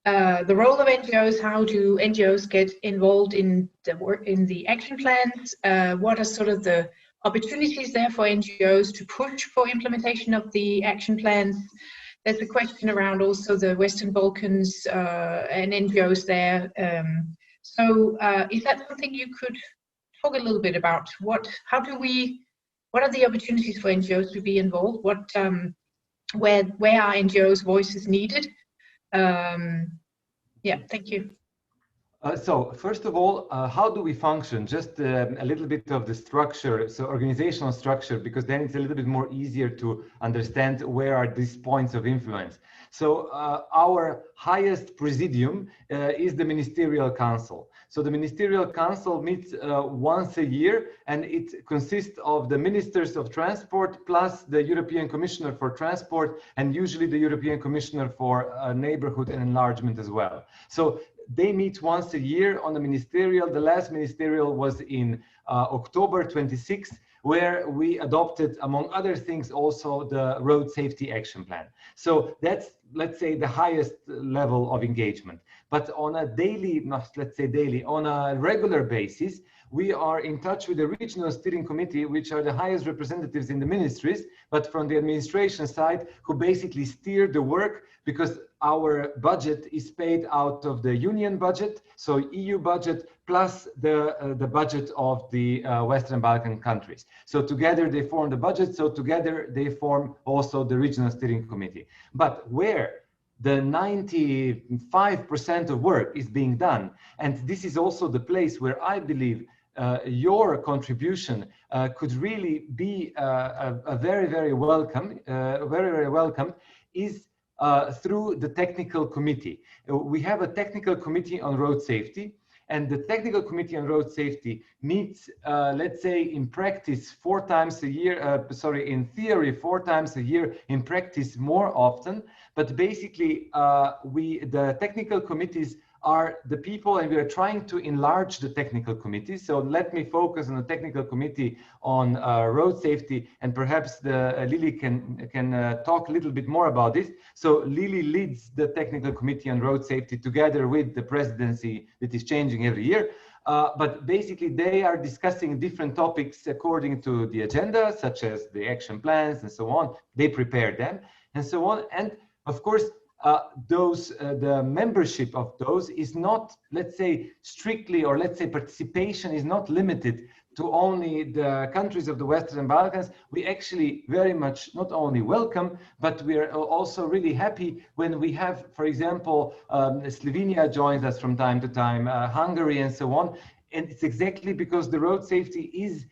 the role of NGOs, how do NGOs get involved in the work, in the action plans? What are sort of the opportunities there for NGOs to push for implementation of the action plans? There's a question around also the Western Balkans and NGOs there. So is that something you could talk a little bit about? What are the opportunities for NGOs to be involved? Where are NGOs' voices needed? Yeah, thank you. So first of all, how do we function? Just a little bit of the structure, so organizational structure, because then it's a little bit more easier to understand where are these points of influence. So our highest presidium is the Ministerial Council. So the Ministerial Council meets once a year, and it consists of the Ministers of Transport plus the European Commissioner for Transport, and usually the European Commissioner for Neighborhood and Enlargement as well. So they meet once a year on the ministerial. The last ministerial was in October 26th, where we adopted, among other things, also the Road Safety Action Plan. So that's, let's say, the highest level of engagement. But on a daily, not let's say daily, on a regular basis, we are in touch with the Regional Steering Committee, which are the highest representatives in the ministries, but from the administration side, who basically steer the work, because our budget is paid out of the union budget, so EU budget, plus the budget of the Western Balkan countries. So together they form the budget, so together they form also the Regional Steering Committee. But where the 95% of work is being done, and this is also the place where I believe your contribution could really be a very welcome, very welcome, is through the technical committee. We have a technical committee on road safety, And the technical committee on road safety meets, let's say, in practice 4 times a year, in theory 4 times a year, in practice more often. But basically, the technical committees are the people, and we are trying to enlarge the technical committee. So let me focus on the technical committee on road safety, and perhaps Lily can talk a little bit more about this. So Lily leads the technical committee on road safety together with the presidency that is changing every year. But basically they are discussing different topics according to the agenda, such as the action plans and so on. They prepare them and so on. And of course, the membership of those is not, let's say, strictly, or let's say participation is not limited to only the countries of the Western Balkans. We actually very much not only welcome, but we are also really happy when we have, for example, Slovenia joins us from time to time, Hungary and so on. And it's exactly because the road safety is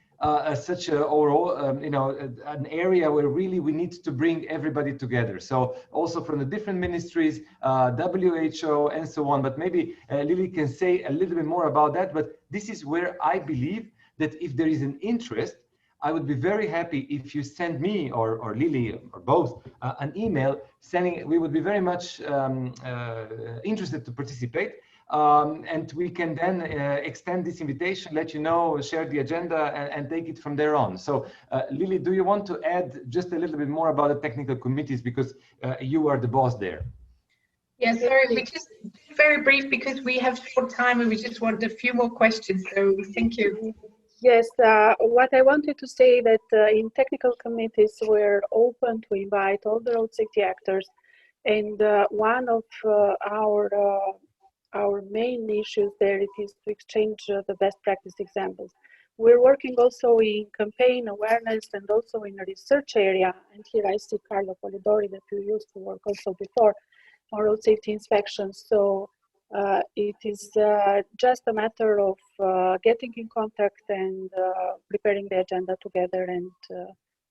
such a overall, an area where really we need to bring everybody together. So also from the different ministries, WHO and so on. But maybe Lily can say a little bit more about that. But this is where I believe that if there is an interest, I would be very happy if you send me or Lily or both an email saying we would be very much interested to participate. And we can then extend this invitation, let you know, share the agenda, and take it from there on. So Lily, do you want to add just a little bit more about the technical committees, because you are the boss there? Yeah, sorry, we just very brief because we have short time and we just want a few more questions. So thank you. Yes, what I wanted to say that in technical committees we're open to invite all the road safety actors, and one of our main issues there it is to exchange the best practice examples. We're working also in campaign awareness and also in a research area, and here I see Carlo Polidori that you used to work also before on road safety inspections. So it is just a matter of getting in contact and preparing the agenda together, and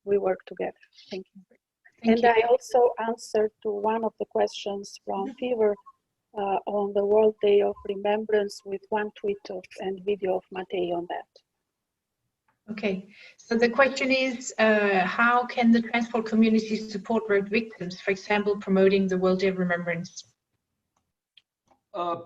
we work together. Thank you. Thank you. I also answered to one of the questions from Fever on the World Day of Remembrance with one tweet and video of Matej on that. Okay, so the question is, how can the transport community support road victims, for example, promoting the World Day of Remembrance?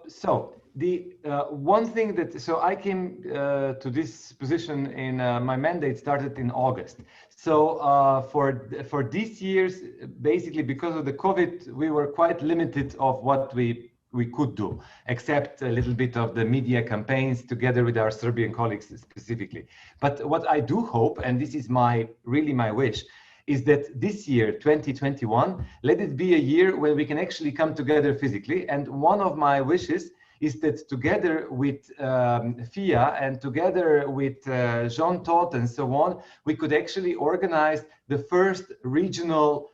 So the one thing that, so I came to this position in my mandate started in August. So for these years, basically because of the COVID, we were quite limited of what we could do, except a little bit of the media campaigns together with our Serbian colleagues specifically. But what I do hope, and this is really my wish, is that this year, 2021, let it be a year where we can actually come together physically. And one of my wishes is that together with FIA and together with Jean Todt and so on, we could actually organize the first regional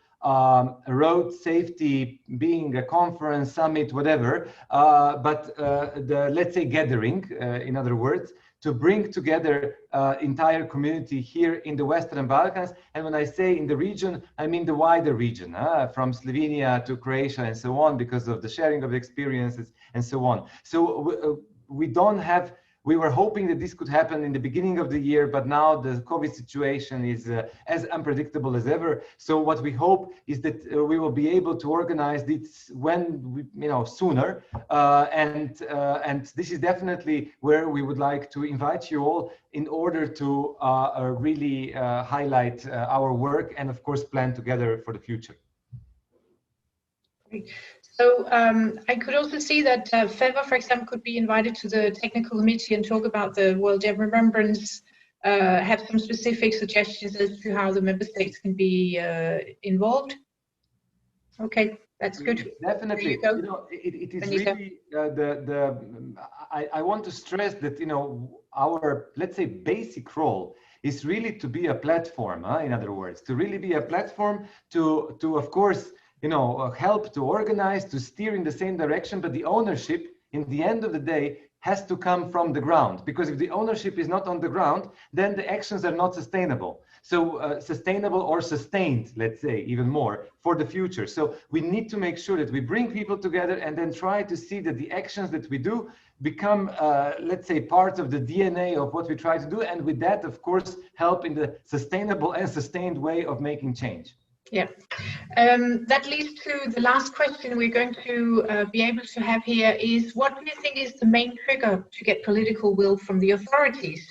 road safety, being a conference, summit, whatever, but the, let's say, gathering, in other words, to bring together entire community here in the Western Balkans. And when I say in the region, I mean the wider region, from Slovenia to Croatia and so on, because of the sharing of experiences and so on. So we don't have, we were hoping that this could happen in the beginning of the year, but now the COVID situation is as unpredictable as ever. So what we hope is that we will be able to organize this when sooner. And this is definitely where we would like to invite you all in order to really highlight our work and of course plan together for the future. Great. So I could also see that FEVA, for example, could be invited to the technical committee and talk about the World Day of Remembrance, have some specific suggestions as to how the member states can be involved. Okay, that's good. Definitely. It is really I want to stress that our, let's say, basic role is really to be a platform. In other words, to really be a platform to of course, help to organize, to steer in the same direction, but the ownership in the end of the day has to come from the ground, because if the ownership is not on the ground, then the actions are not sustainable. So sustainable or sustained, let's say, even more for the future. So we need to make sure that we bring people together and then try to see that the actions that we do become, let's say, part of the DNA of what we try to do. And with that, of course, help in the sustainable and sustained way of making change. Yeah, that leads to the last question we're going to be able to have here is, what do you think is the main trigger to get political will from the authorities?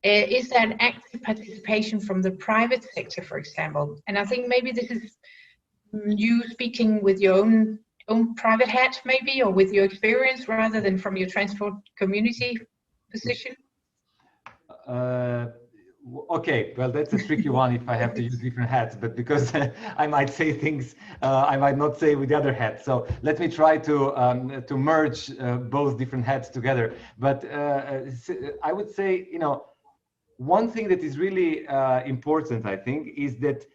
Is there an active participation from the private sector, for example? And I think maybe this is you speaking with your own private hat, maybe, or with your experience rather than from your transport community position. Okay, well, that's a tricky one if I have to use different hats, but because I might say things I might not say with the other hat. So let me try to merge both different hats together. But I would say, you know, one thing that is really important, I think, is that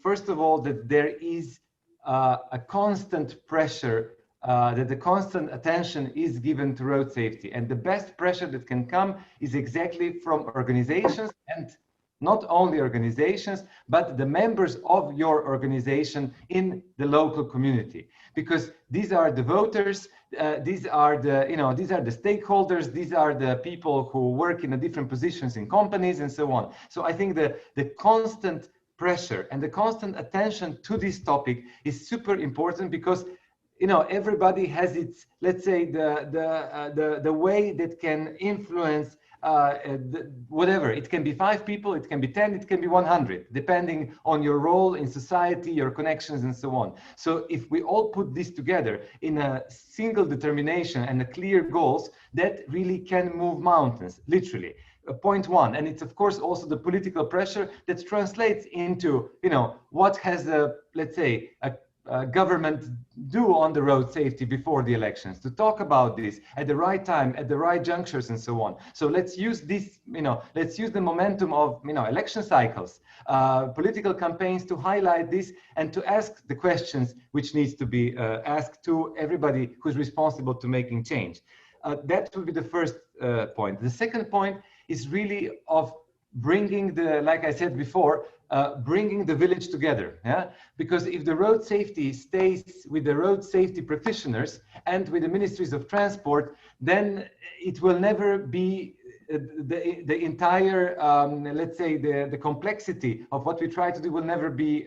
first of all, that there is a constant pressure, that the constant attention is given to road safety. And the best pressure that can come is exactly from organizations, and not only organizations, but the members of your organization in the local community. Because these are the voters, these are the, you know, these are the stakeholders, these are the people who work in the different positions in companies and so on. So I think the constant pressure and the constant attention to this topic is super important, because you know, everybody has its, let's say, the way that can influence whatever. It can be 5 people, it can be 10, it can be 100, depending on your role in society, your connections, and so on. So if we all put this together in a single determination and a clear goals, that really can move mountains, literally. Point one. And it's of course also the political pressure that translates into, you know, what has a, let's say, a government do on the road safety before the elections, to talk about this at the right time, at the right junctures, and so on. So let's use this, you know, let's use the momentum of, you know, election cycles, political campaigns, to highlight this and to ask the questions which needs to be asked to everybody who's responsible to making change. That would be the first point. The second point is really of bringing the, like I said before, bringing the village together, yeah? Because if the road safety stays with the road safety practitioners and with the ministries of transport, then it will never be the entire, let's say, the complexity of what we try to do will never be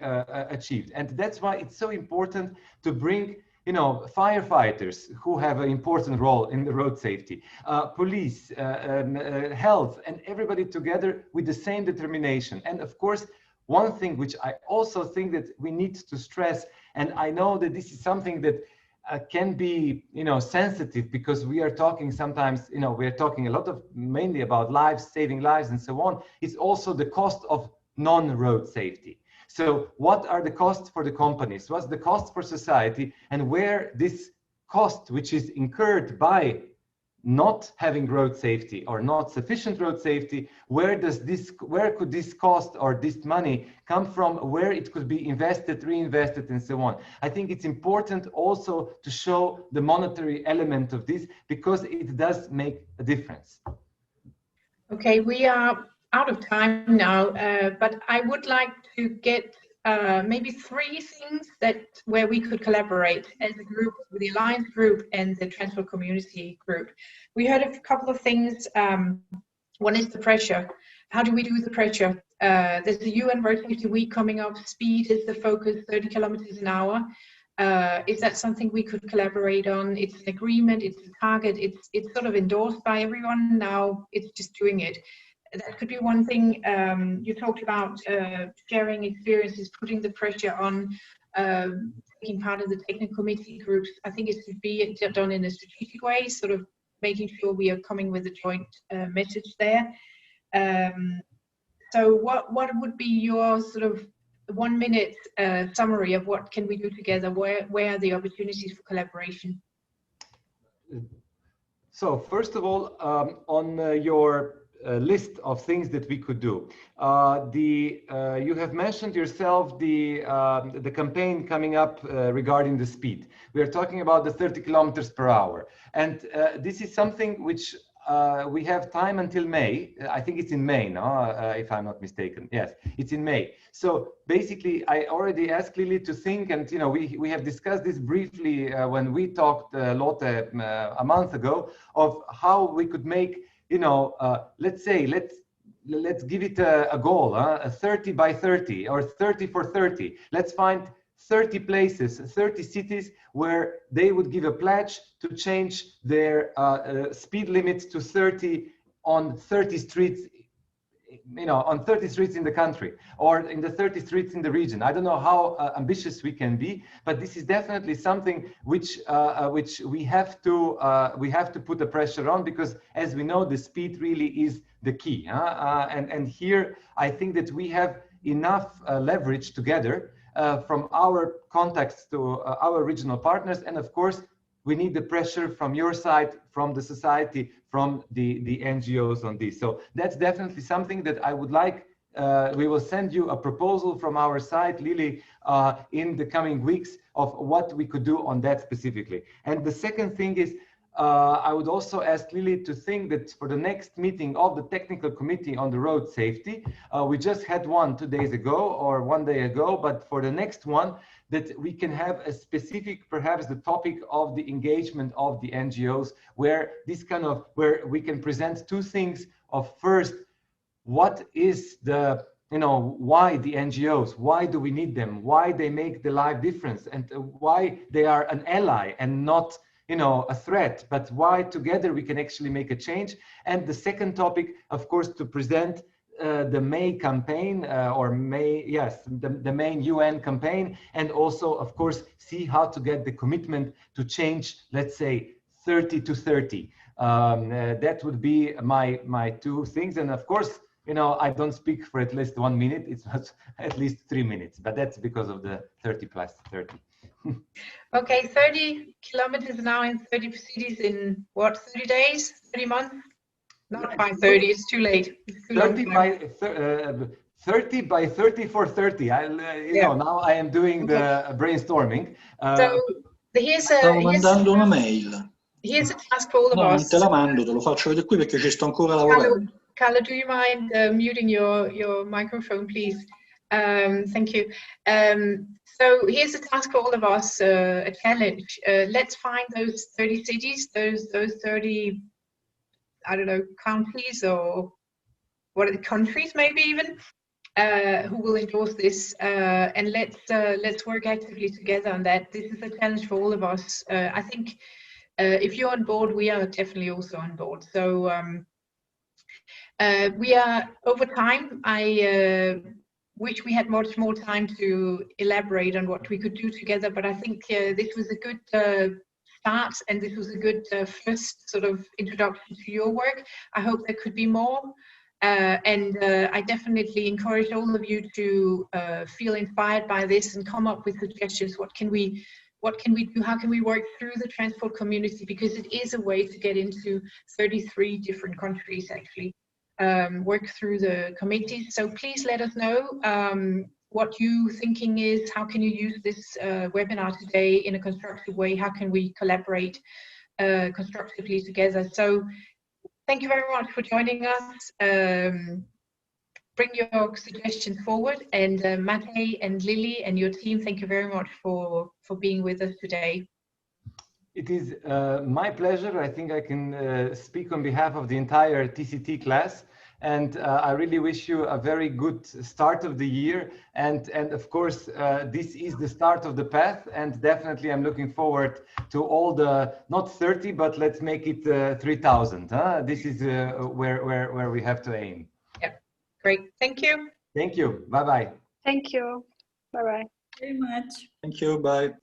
achieved. And that's why it's so important to bring, you know, firefighters who have an important role in the road safety, police, health, and everybody together with the same determination. And of course, one thing which I also think that we need to stress, and I know that this is something that can be, you know, sensitive, because we are talking sometimes, you know, we are talking a lot of mainly about lives, saving lives, and so on. It's also the cost of non-road safety. So what are the costs for the companies? What's the cost for society? And where this cost, which is incurred by not having road safety or not sufficient road safety, where could this cost or this money come from, where it could be invested, reinvested, and so on. I think it's important also to show the monetary element of this, because it does make a difference. Okay, we are out of time now, but I would like to get maybe 3 things where we could collaborate as a group, with the Alliance group and the Transport Community group. We heard a couple of things. One is the pressure. How do we do the pressure? There's the UN Road Safety Week coming up. Speed is the focus, 30 kilometers an hour. Is that something we could collaborate on? It's an agreement, it's a target, it's sort of endorsed by everyone now, it's just doing it. That could be one thing. You talked about sharing experiences, putting the pressure on, taking part in the technical committee groups. I think it should be done in a strategic way, sort of making sure we are coming with a joint message there. So what would be your sort of 1 minute summary of what can we do together? Where are the opportunities for collaboration? So first of all, on your list of things that we could do, you have mentioned yourself the campaign coming up regarding the speed. We are talking about the 30 kilometers per hour, and this is something which we have time until May. I think it's in May, no? If I'm not mistaken. Yes, it's in May. So basically, I already asked Lily to think, and you know, we have discussed this briefly when we talked, Lotte, a month ago, of how we could make, you know, let's give it a goal, a 30 by 30 or 30 for 30. Let's find 30 places, 30 cities where they would give a pledge to change their speed limits to 30 on 30 streets, you know, on 30 streets in the country or in the 30 streets in the region. I don't know how ambitious we can be, but this is definitely something which we have to put the pressure on, because as we know, the speed really is the key. And here I think that we have enough leverage together from our contacts to our regional partners, and of course we need the pressure from your side, from the society, from the NGOs on this. So that's definitely something that I would like. We will send you a proposal from our side, Lily, in the coming weeks of what we could do on that specifically. And the second thing is, I would also ask Lily to think that for the next meeting of the technical committee on the road safety, we just had one 2 days ago or 1 day ago, but for the next one, that we can have a specific, perhaps the topic of the engagement of the NGOs, where where we can present two things of first, what is the, you know, why the NGOs, why do we need them, why they make the life difference, and why they are an ally and not, you know, a threat, but why together we can actually make a change. And the second topic, of course, to present the May campaign, the main UN campaign, and also, of course, see how to get the commitment to change, let's say, 30 to 30. That would be my two things. And of course, you know, I don't speak for at least 1 minute. It's not at least 3 minutes, but that's because of the 30 plus 30. Okay, 30 kilometers an hour in 30 cities in what, 30 days, 30 months? Not by 30, it's too late. It's too 30 by 30 for 30. You know, now I am doing the brainstorming. So here's a mandando una mail. Here's a task for all of us. Non te la mando, te lo faccio vedere qui perché ci sto ancora lavorando. Carlo, do you mind muting your microphone, please? Thank you. So here's a task for all of us, a challenge. Let's find those 30 cities, those 30, I don't know, counties, or what are the countries, maybe even, who will endorse this, and let's work actively together on that. This is a challenge for all of us. I think if you're on board, we are definitely also on board. So we are over time. I wish we had much more time to elaborate on what we could do together, but I think this was a good start, and this was a good first sort of introduction to your work. I hope there could be more, and I definitely encourage all of you to feel inspired by this and come up with suggestions. What can we do? How can we work through the transport community? Because it is a way to get into 33 different countries, actually. Work through the committees. So please let us know what you thinking is. How can you use this webinar today in a constructive way? How can we collaborate constructively together? So thank you very much for joining us. Bring your suggestions forward, and Matej and Lily and your team, thank you very much for being with us today. It is my pleasure. I think I can speak on behalf of the entire TCT class, and I really wish you a very good start of the year. And of course, this is the start of the path, and definitely I'm looking forward to all the, not 30, but let's make it 3,000. This is where we have to aim. Yeah, great. Thank you. Thank you. Bye-bye. Thank you. Bye-bye. Very much. Thank you. Bye.